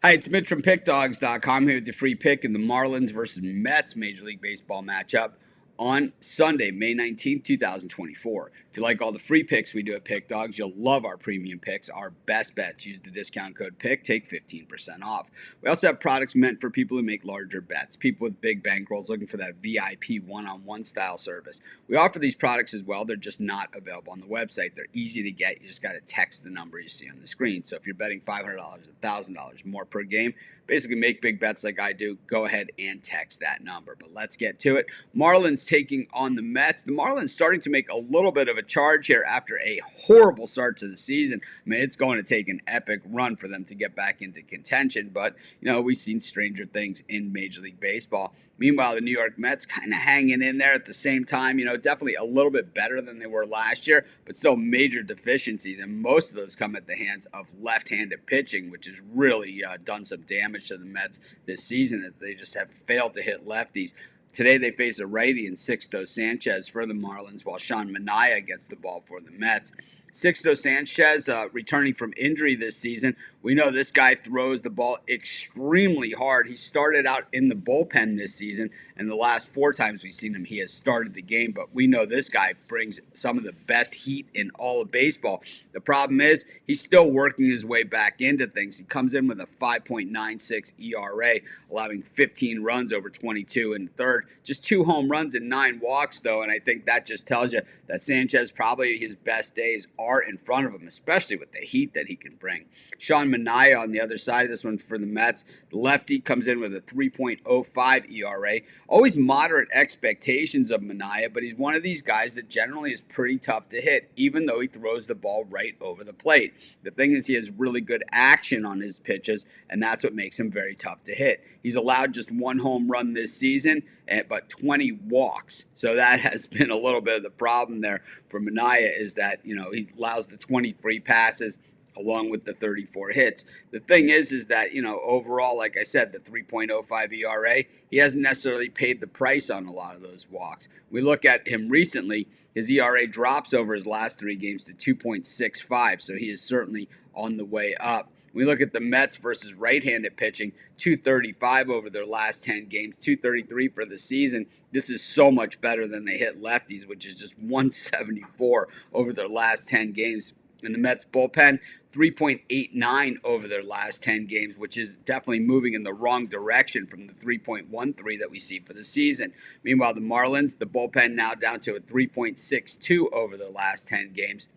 Hi, it's Mitch from Pickdawgz.com here with your free pick in the Marlins versus Mets Major League Baseball matchup on Sunday, May 19th, 2024. If you like all the free picks we do at Pick Dawgz, you'll love our premium picks, our best bets. Use the discount code PICK, take 15% off. We also have products meant for people who make larger bets, people with big bankrolls looking for that VIP one-on-one style service. We offer these products as well. They're just not available on the website. They're easy to get. You just got to text the number you see on the screen. So if you're betting $500, $1,000 more per game, basically make big bets like I do, go ahead and text that number. But let's get to it. Marlins taking on the Mets. The Marlins starting to make a little bit of a charge here after a horrible start to the season. I mean, it's going to take an epic run for them to get back into contention, but, we've seen stranger things in Major League Baseball. Meanwhile, the New York Mets kind of hanging in there at the same time, definitely a little bit better than they were last year, but still major deficiencies, and most of those come at the hands of left-handed pitching, which has really done some damage to the Mets this season as they just have failed to hit lefties. Today they face a righty in Sixto Sanchez for the Marlins, while Sean Manaea gets the ball for the Mets. Sixto Sanchez returning from injury this season. We know this guy throws the ball extremely hard. He started out in the bullpen this season, and the last 4 times we've seen him, he has started the game. But we know this guy brings some of the best heat in all of baseball. The problem is he's still working his way back into things. He comes in with a 5.96 ERA, allowing 15 runs over 22 in the third. Just 2 home runs and 9 walks, though, and I think that just tells you that Sanchez, probably his best days are in front of him, especially with the heat that he can bring. Sean Manaea on the other side of this one for the Mets. The lefty comes in with a 3.05 ERA. Always moderate expectations of Manaea, but he's one of these guys that generally is pretty tough to hit, even though he throws the ball right over the plate. The thing is, he has really good action on his pitches, and that's what makes him very tough to hit. He's allowed just 1 home run this season, but 20 walks. So that has been a little bit of the problem there for Manaea, is that, he allows the 20 free passes along with the 34 hits. The thing is that, overall, like I said, the 3.05 ERA, he hasn't necessarily paid the price on a lot of those walks. We look at him recently, his ERA drops over his last 3 games to 2.65, so he is certainly on the way up. We look at the Mets versus right-handed pitching, 235 over their last 10 games, 233 for the season. This is so much better than they hit lefties, which is just 174 over their last 10 games. In the Mets bullpen, 3.89 over their last 10 games, which is definitely moving in the wrong direction from the 3.13 that we see for the season. Meanwhile, the Marlins, the bullpen now down to a 3.62 over their last 10 games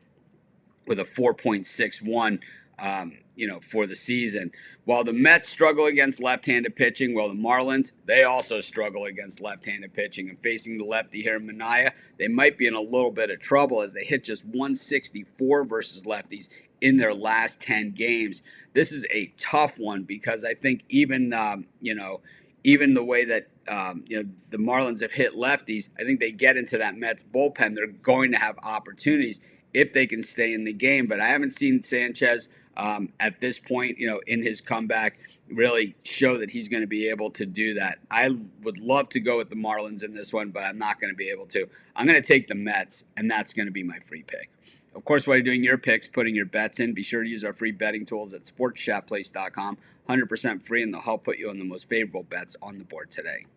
with a 4.61 for the season. While the Mets struggle against left-handed pitching, the Marlins, they also struggle against left-handed pitching. And facing the lefty here, Manaea, they might be in a little bit of trouble as they hit just 164 versus lefties in their last 10 games. This is a tough one because I think even the way that the Marlins have hit lefties, I think they get into that Mets bullpen, they're going to have opportunities if they can stay in the game. But I haven't seen Sanchez at this point, in his comeback, really show that he's going to be able to do that. I would love to go with the Marlins in this one, but I'm not going to be able to. I'm going to take the Mets, and that's going to be my free pick. Of course, while you're doing your picks, putting your bets in, be sure to use our free betting tools at sportschatplace.com. 100% free, and they'll help put you on the most favorable bets on the board today.